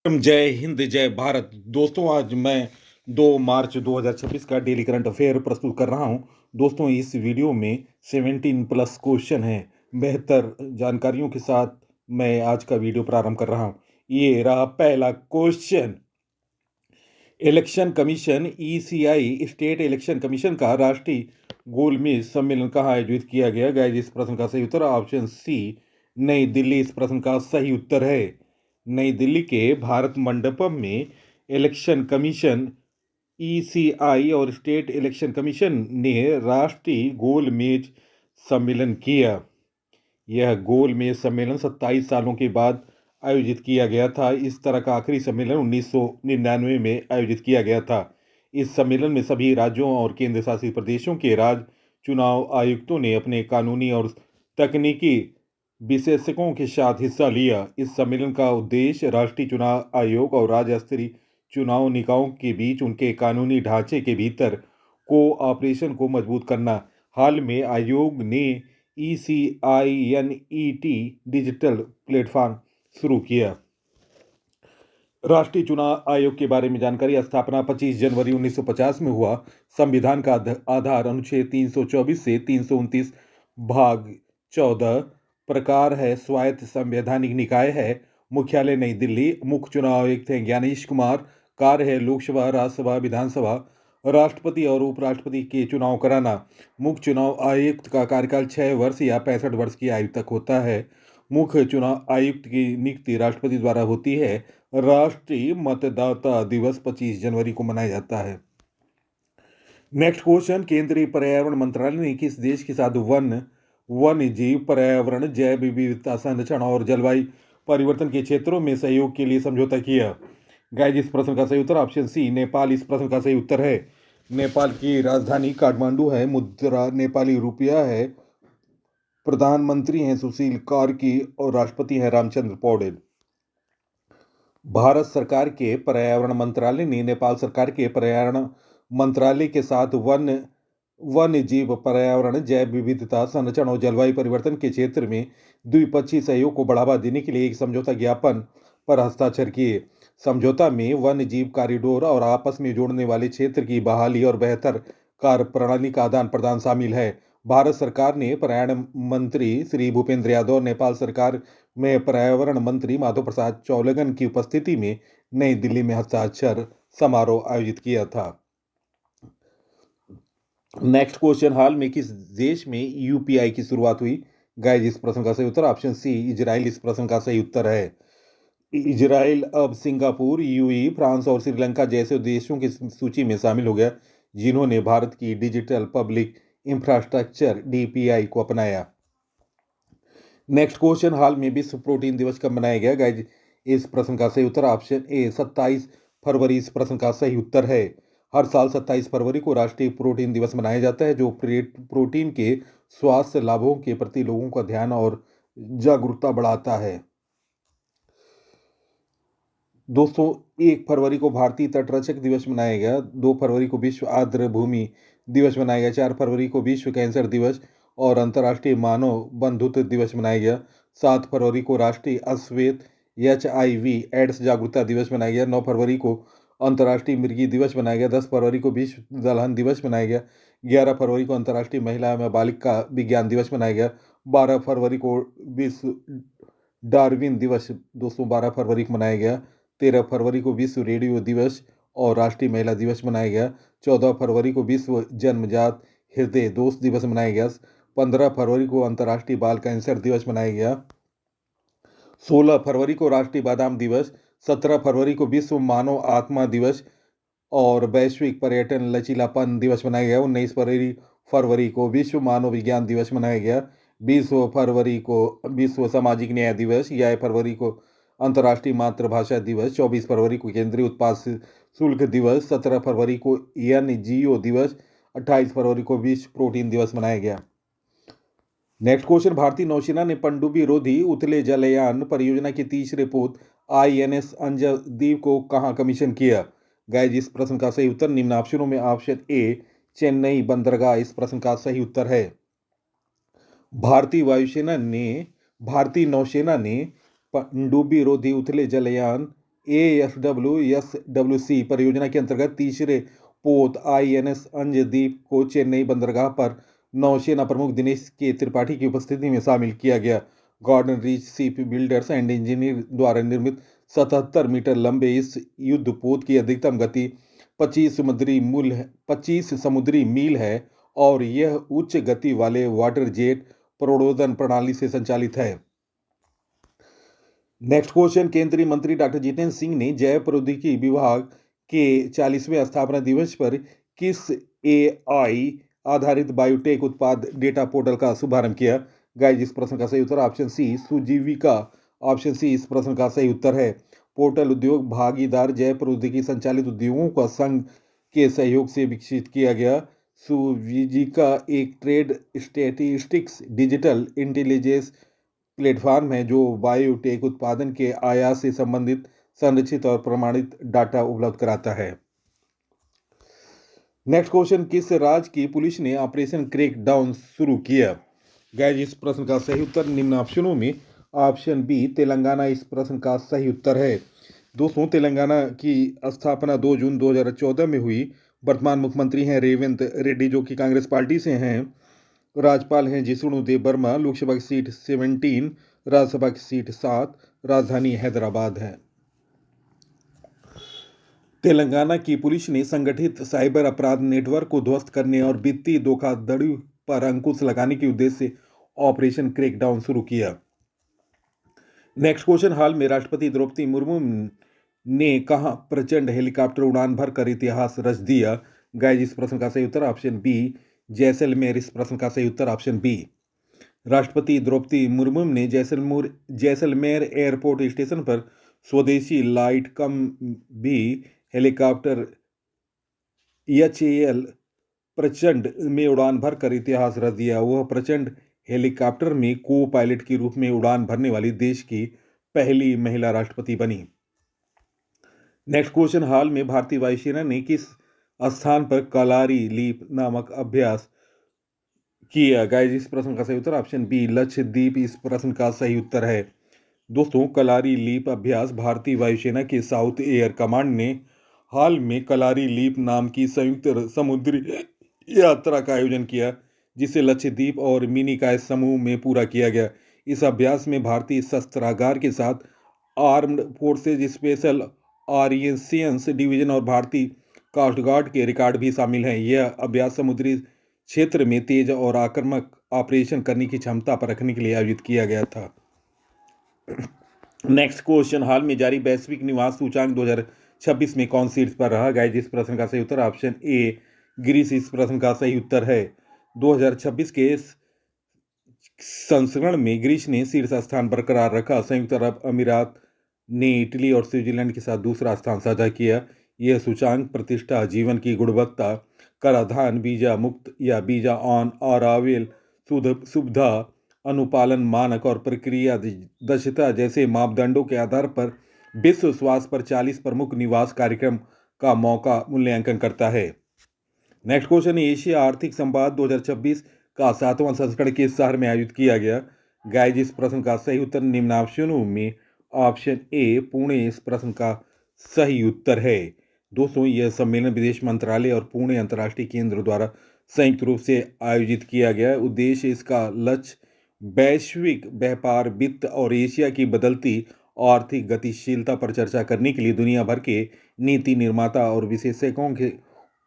जय हिंद जय भारत। दोस्तों, आज मैं 2 मार्च 2026 का डेली करंट अफेयर प्रस्तुत कर रहा हूं। दोस्तों, इस वीडियो में 17 प्लस क्वेश्चन हैं। बेहतर जानकारियों के साथ मैं आज का वीडियो प्रारंभ कर रहा हूं। ये रहा पहला question. Election commission ECI state election commission का राष्ट्रीय गोलमेज सम्मेलन कहाँ आयोजित किया गया? गाइस, इस प्रश्न का सही उत्तर ऑप्शन सी, नई दिल्ली इस प्रश्न का सही उत्तर है। नई दिल्ली के भारत मंडपम में इलेक्शन कमीशन ईसीआई और स्टेट इलेक्शन कमीशन ने राष्ट्रीय गोलमेज सम्मेलन किया। यह गोलमेज सम्मेलन 27 सालों के बाद आयोजित किया गया था। इस तरह का आखिरी सम्मेलन 1999 में आयोजित किया गया था। इस सम्मेलन में सभी राज्यों और केंद्र शासित प्रदेशों के राज्य चुनाव आयुक्तों ने अपने कानूनी और तकनीकी विशेषज्ञों के साथ हिस्सा लिया। इस सम्मेलन का उद्देश्य राष्ट्रीय चुनाव आयोग और राज्य स्तरीय चुनाव निकायों के बीच उनके कानूनी ढांचे के भीतर कोऑपरेशन को मजबूत करना। हाल में आयोग ने ECINET डिजिटल प्लेटफॉर्म शुरू किया। राष्ट्रीय चुनाव आयोग के बारे में जानकारी। स्थापना 25 जनवरी 1950 में हुआ। संविधान का आधार अनुच्छेद 324 से 329 भाग 14। प्रकार है स्वायत्त संवैधानिक निकाय है। मुख्यालय नई दिल्ली। मुख्य चुनाव आयुक्त हैं ज्ञानेश कुमार। कार्य है लोकसभा, राज्यसभा, विधानसभा, राष्ट्रपति और उपराष्ट्रपति के चुनाव कराना। मुख्य चुनाव आयुक्त का कार्यकाल 6 वर्ष या 65 वर्ष की आयु तक होता है। मुख्य चुनाव आयुक्त की नियुक्ति राष्ट्रपति द्वारा होती है। राष्ट्रीय मतदाता दिवस 25 जनवरी को मनाया जाता है। Next question. केंद्रीय पर्यावरण मंत्रालय ने किस देश के साथ वन्य जीव, पर्यावरण, जैव विविधता संरक्षण और जलवायु परिवर्तन के क्षेत्रों में सहयोग के लिए समझौता किया? गाइस, इस प्रश्न का सही उत्तर ऑप्शन सी, नेपाल इस प्रश्न का सही उत्तर है। नेपाल की राजधानी काठमांडू है। मुद्रा नेपाली रुपया है। प्रधानमंत्री हैं सुशील कार्की और राष्ट्रपति हैं रामचंद्र पौडेल। भारत सरकार के पर्यावरण मंत्रालय ने नेपाल सरकार के पर्यावरण मंत्रालय के साथ वन्य जीव, पर्यावरण, जैव विविधता संरक्षण और जलवायु परिवर्तन के क्षेत्र में द्विपक्षीय सहयोग को बढ़ावा देने के लिए एक समझौता ज्ञापन पर हस्ताक्षर किए। समझौता में वन्य जीव कॉरिडोर और आपस में जोड़ने वाले क्षेत्र की बहाली और बेहतर कार्य प्रणाली का आदान प्रदान शामिल है। भारत सरकार ने पर्यावरण मंत्री श्री भूपेंद्र यादव और नेपाल सरकार में पर्यावरण मंत्री माधव प्रसाद चौलगन की उपस्थिति में नई दिल्ली में हस्ताक्षर समारोह आयोजित किया था। Next question. हाल में किस देश में यूपीआई की शुरुआत हुई? गाइस, इस प्रश्न का सही उत्तर ऑप्शन सी, इजराइल इस प्रश्न का सही उत्तर है। इजराइल अब सिंगापुर, यूएई, फ्रांस और श्रीलंका जैसे देशों की सूची में शामिल हो गया जिन्होंने भारत की डिजिटल पब्लिक इंफ्रास्ट्रक्चर डीपीआई को अपनाया। Next question. हाल में विश्व प्रोटीन दिवस कब मनाया गया? गाइस, इस प्रश्न का सही उत्तर ऑप्शन ए, 27 फरवरी इस प्रश्न का सही उत्तर है। हर साल 27 फरवरी को राष्ट्रीय प्रोटीन दिवस मनाया जाता है जो प्रोटीन के स्वास्थ्य लाभों के प्रति लोगों का ध्यान और जागरूकता बढ़ाता है। दोस्तों, 1 फरवरी को भारतीय तटरक्षक दिवस मनाया गया। 2 फरवरी को विश्व आर्द्र भूमि दिवस मनाया गया। 4 फरवरी को विश्व कैंसर दिवस और अंतर्राष्ट्रीय मानव बंधुत्व दिवस मनाया गया। 7 फरवरी को राष्ट्रीय अश्वेत HIV एड्स जागरूकता दिवस मनाया गया। 9 फरवरी को अंतर्राष्ट्रीय मृगी दिवस मनाया गया। 10 फरवरी को विश्व दलहन दिवस मनाया गया। 11 फरवरी को अंतर्राष्ट्रीय महिला एवं बालिका विज्ञान दिवस मनाया गया। 12 फरवरी को विश्व डार्विन दिवस दोस्तों 12 फरवरी को मनाया गया। 13 फरवरी को विश्व रेडियो दिवस और राष्ट्रीय महिला दिवस मनाया गया। 14 फरवरी को विश्व जन्मजात हृदय दोष दिवस मनाया गया। 15 फरवरी को अंतर्राष्ट्रीय बाल कैंसर दिवस मनाया गया। 16 फरवरी को राष्ट्रीय बादाम दिवस। 17 फरवरी को विश्व मानव आत्मा दिवस और वैश्विक पर्यटन लचीलापन दिवस मनाया गया। 19 फरवरी को विश्व मानव विज्ञान दिवस मनाया गया। 20 फरवरी को विश्व सामाजिक न्याय दिवस। 11 फरवरी को अंतर्राष्ट्रीय मातृभाषा दिवस। 24 फरवरी को केंद्रीय उत्पाद शुल्क दिवस। 17 फरवरी को NGO दिवस। 28 फरवरी को विश्व प्रोटीन दिवस मनाया गया। Next question. भारतीय नौसेना ने पनडुब्बी रोधी उथले जलयान परियोजना के तीसरे पोत INS अंजदीप को कहां कमीशन किया? गाइस, इस प्रश्न का सही उत्तर निम्न ऑप्शनों में ऑप्शन ए, चेन्नई बंदरगाह इस प्रश्न का सही उत्तर है। भारतीय नौसेना ने पनडुब्बी रोधी उथले जलयान AFWSWC परियोजना के अंतर्गत तीसरे पोत INS अंजदीप को चेन्नई बंदरगाह पर नौसेना प्रमुख दिनेश के त्रिपाठी की उपस्थिति में शामिल किया गया। Garden Reach ship builders and engineer द्वारा निर्मित 77 मीटर लंबे इस युद्धपोत की अधिकतम गति 25 समुद्री मील है और यह उच्च गति वाले वाटर जेट प्रणोदन प्रणाली से संचालित है। नेक्स्ट क्वेश्चन, केंद्रीय मंत्री डॉक्टर जितेंद्र सिंह ने जैव प्रौद्योगिकी विभाग के 40वें स्थापना दिवस पर किस AI आधारित बायोटेक उत्पाद डेटा पोर्टल का शुभारंभ किया? गाइस, इस प्रश्न का सही उत्तर ऑप्शन सी सुजीविका। ऑप्शन सी इस प्रश्न का सही उत्तर है। पोर्टल उद्योग भागीदार जैव प्रौद्योगिकी संचालित उद्योगों का संघ के सहयोग से विकसित किया गया। सुजीविका एक trade statistics digital intelligence platform है जो बायोटेक उत्पादन के आयात से संबंधित संरक्षित और प्रमाणित डाटा उपलब्ध कराता है। नेक्स्ट क्वेश्चन, किस राज्य की पुलिस ने ऑपरेशन क्रैकडाउन शुरू किया? गाइस, इस प्रश्न का सही उत्तर निम्न ऑप्शनों में ऑप्शन बी तेलंगाना इस प्रश्न का सही उत्तर है। दोस्तों, तेलंगाना की स्थापना 2 जून 2014 में हुई। वर्तमान मुख्यमंत्री हैं रेवंत रेड्डी जो कि कांग्रेस पार्टी से हैं। राज्यपाल हैं जिष्णु देव वर्मा। लोकसभा की सीट 17, राज्यसभा की सीट 7, राजधानी हैदराबाद है। तेलंगाना की पुलिस ने संगठित साइबर अपराध नेटवर्क को ध्वस्त करने और वित्तीय धोखाधड़ी पर अंकुश लगाने के उद्देश्य से ऑपरेशन क्रैकडाउन शुरू किया। नेक्स्ट क्वेश्चन, हाल में राष्ट्रपति द्रौपदी मुर्मू ने कहां प्रचंड हेलीकॉप्टर उड़ान भरकर इतिहास रच दिया? गाइस, इस प्रश्न का सही उत्तर ऑप्शन बी जैसलमेर इस प्रश्न का सही उत्तर ऑप्शन बी। राष्ट्रपति द्रौपदी मुर्मू ने जैसलमेर एयरपोर्ट स्टेशन पर स्वदेशी लाइट कम भी हेलीकॉप्टर HAL प्रचंड में उड़ान भरकर इतिहास रच दिया। वह प्रचंड हेलीकॉप्टर में को पायलट के रूप में उड़ान भरने वाली देश की पहली महिला राष्ट्रपति बनी। नेक्स्ट क्वेश्चन, हाल में भारतीय वायुसेना ने किस स्थान पर कलारी लीप नामक अभ्यास किया? गाइस, इस प्रश्न का सही उत्तर ऑप्शन बी लक्षद्वीप इस प्रश्न का सही उत्तर है। दोस्तों, कलारी लीप अभ्यास भारतीय वायुसेना के साउथ एयर कमांड ने हाल में कलारी लीप नाम की संयुक्त समुद्री यात्रा का आयोजन किया जिसे लक्षद्वीप और मिनिकॉय समूह में पूरा किया गया। इस अभ्यास में भारतीय शस्त्रागार के साथ armed forces special operations division और भारतीय कोस्ट गार्ड के रिकॉर्ड भी शामिल हैं। यह अभ्यास समुद्री क्षेत्र में तेज और आक्रामक ऑपरेशन करने की क्षमता पर रखने के लिए आयोजित किया गया था। नेक्स्ट क्वेश्चन, हाल में जारी वैश्विक निवास सूचांक 2026 में कौन शीर्ष पर रहा? गाइस, इस प्रश्न का सही उत्तर ऑप्शन ए ग्रीस इस प्रश्न का सही उत्तर है। 2026 के संस्करण में ग्रीस ने शीर्ष स्थान बरकरार रखा। संयुक्त अरब अमीरात ने इटली और स्विट्जरलैंड के साथ दूसरा स्थान साझा किया। यह सूचांक प्रतिष्ठा, जीवन की गुणवत्ता, कराधान, वीजा मुक्त या वीजा ऑन अराइवल सुविधा, अनुपालन मानक और प्रक्रिया दक्षता जैसे मापदंडों के आधार पर विश्व स्वास्थ्य पर 40 प्रमुख निवास कार्यक्रम का मौका मूल्यांकन करता है। नेक्स्ट क्वेश्चन, एशिया आर्थिक संवाद 2026 का 7वां संस्करण किस शहर में आयोजित किया गया? गाइस, इस प्रश्न का सही उत्तर निम्न ऑप्शनों में ऑप्शन ए पुणे इस प्रश्न का सही उत्तर है। दोस्तों, यह सम्मेलन विदेश मंत्रालय और पुणे अंतर्राष्ट्रीय केंद्र द्वारा संयुक्त रूप से आयोजित किया गया। उद्देश्य इसका लक्ष्य वैश्विक व्यापार, वित्त और एशिया की बदलती आर्थिक गतिशीलता पर चर्चा करने के लिए दुनिया भर के नीति निर्माता और विशेषज्ञों के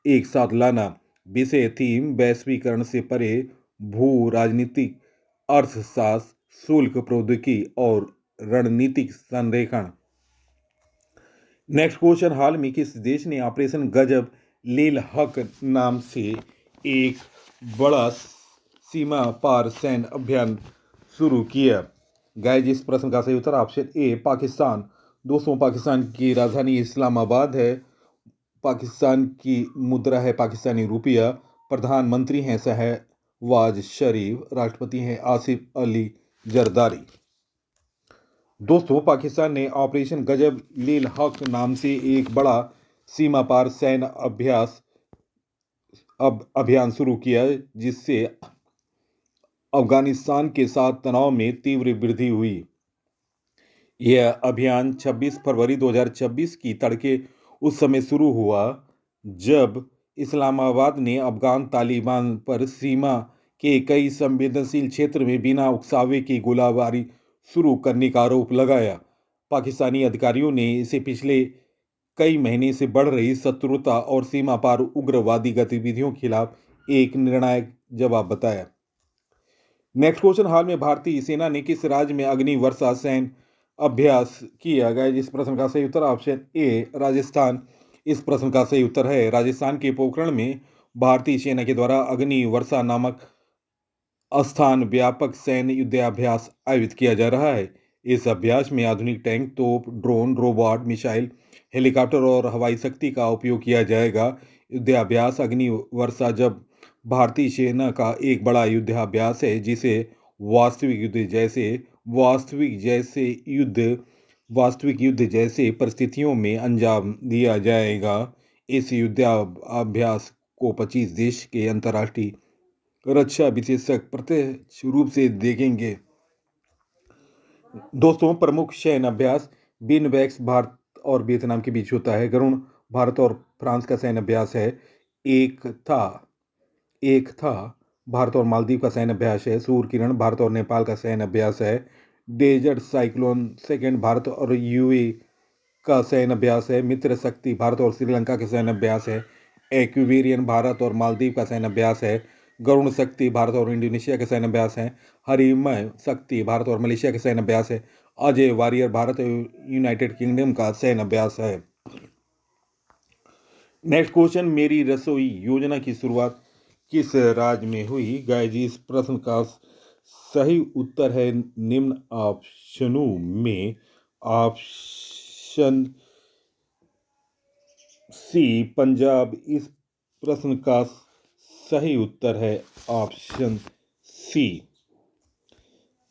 एक साथ लाना। विषय थीम वैश्वीकरण से परे, भू राजनीतिक, अर्थशास्त्र, शुल्क प्रौद्योगिकी और रणनीतिक संरेखण। नेक्स्ट क्वेश्चन, हाल में किस देश ने ऑपरेशन गजब लील हक नाम से एक बड़ा सीमा पार सैन्य अभियान शुरू किया? गाइस, इस प्रश्न का सही उत्तर ऑप्शन ए पाकिस्तान। दोस्तों, पाकिस्तान की राजधानी इस्लामाबाद है। पाकिस्तान की मुद्रा है पाकिस्तानी रुपया। प्रधानमंत्री हैं शहबाज शरीफ। राष्ट्रपति हैं आसिफ अली जरदारी। दोस्तों, पाकिस्तान ने ऑपरेशन गजब लील हक नाम से एक बड़ा सीमा पार सैन्य अभियान शुरू किया जिससे अफगानिस्तान के साथ तनाव में तीव्र वृद्धि हुई। यह अभियान 26 फरवरी 2026 की तड़के उस समय शुरू हुआ जब इस्लामाबाद ने अफगान तालिबान पर सीमा के कई संवेदनशील क्षेत्र में बिना उकसावे की गोलाबारी शुरू करने का आरोप लगाया। पाकिस्तानी अधिकारियों ने इसे पिछले कई महीने से बढ़ रही शत्रुता और सीमा पार उग्रवादी गतिविधियों के खिलाफ एक निर्णायक जवाब बताया। नेक्स्ट क्वेश्चन, हाल में भारतीय सेना ने किस राज्य में अग्नि वर्षा सैन्य अभ्यास किया गया? इस प्रश्न का सही उत्तर ऑप्शन ए राजस्थान। इस प्रश्न का सही उत्तर है राजस्थान के पोखरण में भारतीय सेना के द्वारा अग्नि वर्षा नामक स्थान व्यापक सैन्य युद्धाभ्यास आयोजित किया जा रहा है। इस अभ्यास में आधुनिक टैंक, तोप, ड्रोन, रोबोट, मिसाइल, हेलीकॉप्टर और हवाई शक्ति का उपयोग किया जाएगा। युद्धाभ्यास अग्नि वर्षा जब भारतीय सेना का एक बड़ा युद्धाभ्यास है जिसे वास्तविक युद्ध जैसे परिस्थितियों में अंजाम दिया जाएगा। इस युद्धाभ्यास को 25 देश के अंतर्राष्ट्रीय रक्षा विशेषज्ञ प्रत्यक्ष रूप से देखेंगे। दोस्तों, प्रमुख सैन्य अभ्यास बिनबैक्स भारत और वियतनाम के बीच होता है। गरुण भारत और फ्रांस का सैन्य अभ्यास है। एक था भारत और मालदीव का सैन्य अभ्यास है। सूर्य किरण भारत और नेपाल का सैन्य अभ्यास है। डेजर्ट साइक्लोन सेकंड भारत और यूए का सैन्य अभ्यास है। मित्र शक्ति भारत और श्रीलंका का सैन्य अभ्यास है। एक्विरियन भारत और मालदीव का सैन्य अभ्यास है। गरुण शक्ति भारत और इंडोनेशिया का सैन्य अभ्यास है। हरिमय शक्ति भारत और मलेशिया का सैन्य अभ्यास है। अजय वॉरियर भारत और यूनाइटेड किंगडम का सैन्य अभ्यास है। नेक्स्ट क्वेश्चन, मेरी रसोई योजना की शुरुआत किस राज्य में हुई? गाइस जी, इस प्रश्न का सही उत्तर है निम्न ऑप्शनों में। Option C Punjab. इस प्रश्न का सही उत्तर है ऑप्शन सी।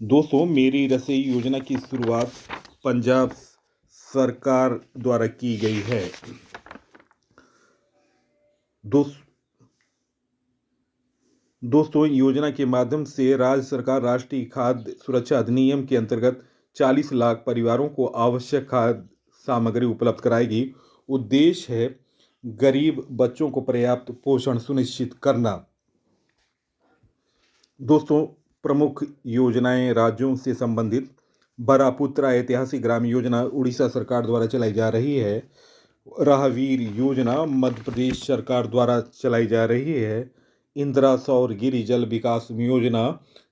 दोस्तों, मेरी रसोई योजना की शुरुआत पंजाब सरकार द्वारा की गई है। दोस्तों, योजना के माध्यम से राज्य सरकार राष्ट्रीय खाद्य सुरक्षा अधिनियम के अंतर्गत 40 लाख परिवारों को आवश्यक खाद्य सामग्री उपलब्ध कराएगी। उद्देश्य है गरीब बच्चों को पर्याप्त पोषण सुनिश्चित करना। दोस्तों, प्रमुख योजनाएं राज्यों से संबंधित। बरापुत्रा ऐतिहासिक ग्राम योजना उड़ीसा सरकार द्वारा चलाई जा रही है। राहवीर योजना मध्य प्रदेश सरकार द्वारा चलाई जा रही है। इंदिरा सौर गिरि जल विकास योजना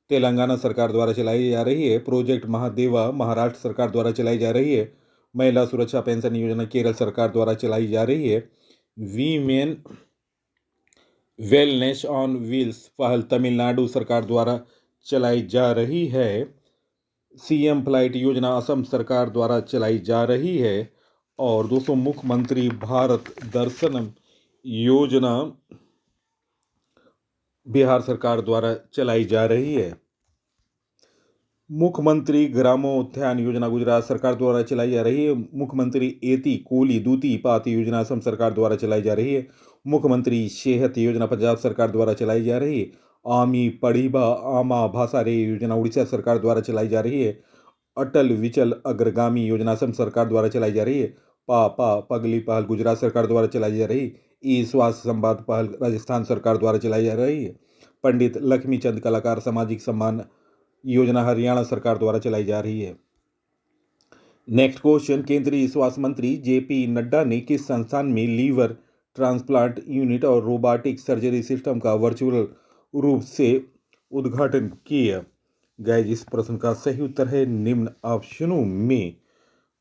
तेलंगाना सरकार द्वारा चलाई जा रही है। प्रोजेक्ट महादेवा महाराष्ट्र सरकार द्वारा चलाई जा रही है। महिला सुरक्षा पेंशन योजना केरल सरकार द्वारा चलाई जा रही है। वीमेन वेलनेस ऑन व्हील्स पहल तमिलनाडु सरकार द्वारा चलाई जा रही है। सीएम फ्लाइट योजना असम सरकार द्वारा चलाई जा रही है। और दोस्तों, मुख्यमंत्री भारत दर्शन योजना बिहार सरकार द्वारा चलाई जा रही है। मुख्यमंत्री ग्रामोत्थान योजना गुजरात सरकार द्वारा चलाई जा रही है। मुख्यमंत्री एति कोली दूती पाती योजना असम सरकार द्वारा चलाई जा रही है। मुख्यमंत्री सेहत योजना पंजाब सरकार द्वारा चलाई जा रही है। आमी पढ़ीबा आमा भाषा रे योजना उड़ीसा सरकार द्वारा चलाई जा रही है। अटल विचल अग्रगामी योजना असम सरकार द्वारा चलाई जा रही है। पा पगली पहल गुजरात सरकार द्वारा चलाई जा रही है। ई स्वास्थ्य संवाद पहल राजस्थान सरकार द्वारा चलाई जा रही है। पंडित लक्ष्मीचंद कलाकार सामाजिक सम्मान योजना हरियाणा सरकार द्वारा चलाई जा रही है। नेक्स्ट क्वेश्चन, केंद्रीय स्वास्थ्य मंत्री जेपी नड्डा ने किस संस्थान में लीवर ट्रांसप्लांट यूनिट और रोबोटिक सर्जरी सिस्टम का वर्चुअल रूप से उद्घाटन किया? गाइस, इस प्रश्न का सही उत्तर है निम्न ऑप्शनों में।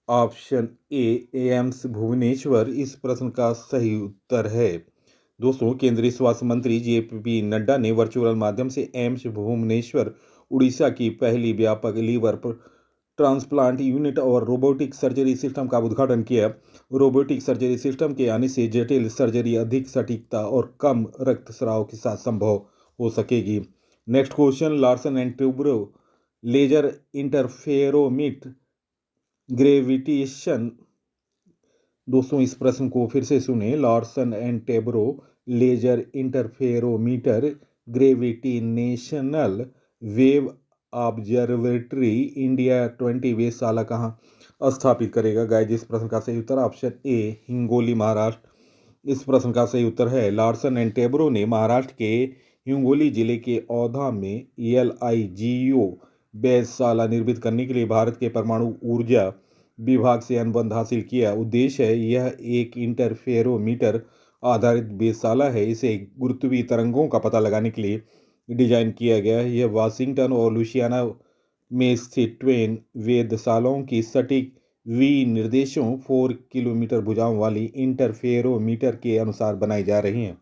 Option A AIIMS Bhubaneswar. इस प्रश्न का सही उत्तर है। दोस्तों, केंद्रीय स्वास्थ्य मंत्री जेपी नड्डा ने वर्चुअल माध्यम से एम्स भुवनेश्वर उड़ीसा की पहली व्यापक लीवर ट्रांसप्लांट यूनिट और रोबोटिक सर्जरी सिस्टम का उद्घाटन किया। रोबोटिक सर्जरी सिस्टम के आने से जटिल सर्जरी अधिक सटीकता और कम रक्तस्राव के साथ संभव हो सकेगी। Next question, Larsen and Toubro laser interferometer gravitation. दोस्तों, इस प्रश्न को फिर से सुने। Larsen and Toubro laser interferometer gravitational wave observatory India 20 वेधशाला कहाँ स्थापित करेगा? गाइस, जिस प्रश्न का सही उत्तर ऑप्शन ए हिंगोली, महाराष्ट्र। इस प्रश्न का सही उत्तर है लार्सन एंड टैब्रो ने महाराष्ट्र के हिंगोली जिले के औधा में LIGO वेधशाला निर्मित करने के लिए भारत के परमाणु ऊर्जा विभाग से अनुबंध हासिल किया। उद्देश्य है यह एक इंटरफेरोमीटर आधारित वेधशाला है। इसे गुरुत्वीय तरंगों का पता लगाने के लिए डिजाइन किया गया है। यह वाशिंगटन और लुसियाना में स्थित ट्वेन वेधशालाओं की सटीक विनिर्देशों 4 किलोमीटर भुजाओं वाली इंटरफेरोमीटर के अनुसार बनाई जा रही हैं।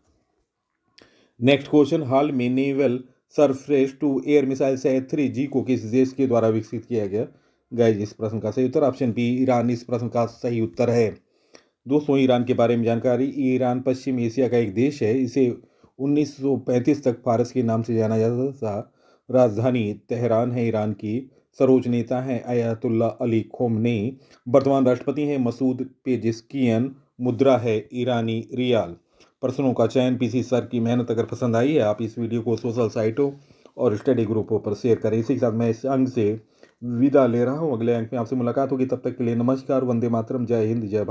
नेक्स्ट क्वेश्चन, हाल में naval surface to air missile SAT-3G को किस देश के द्वारा विकसित किया गया? गाइस, इस प्रश्न का सही उत्तर ऑप्शन बी ईरान इस प्रश्न का सही उत्तर है। दोस्तों, ईरान के बारे में जानकारी। ईरान पश्चिम एशिया का एक देश है। इसे 1935 तक फारस के नाम से जाना जाता था। राजधानी तेहरान है। ईरान की सर्वोच्च नेता हैं अयातुल्ला अली खोमनेई। वर्तमान राष्ट्रपति हैं मसूद पेजेस्कियन। मुद्रा है ईरानी रियाल। प्रश्नों का चयन PC सर की मेहनत अगर पसंद आई है, आप इस वीडियो को सोशल साइटों और स्टडी ग्रुपों पर शेयर करें। इसी के साथ मैं इस अंक से विदा ले रहा हूँ। अगले अंक में आपसे मुलाकात होगी। तब तक के लिए नमस्कार, वंदे मातरम, जय हिंद, जय भारत।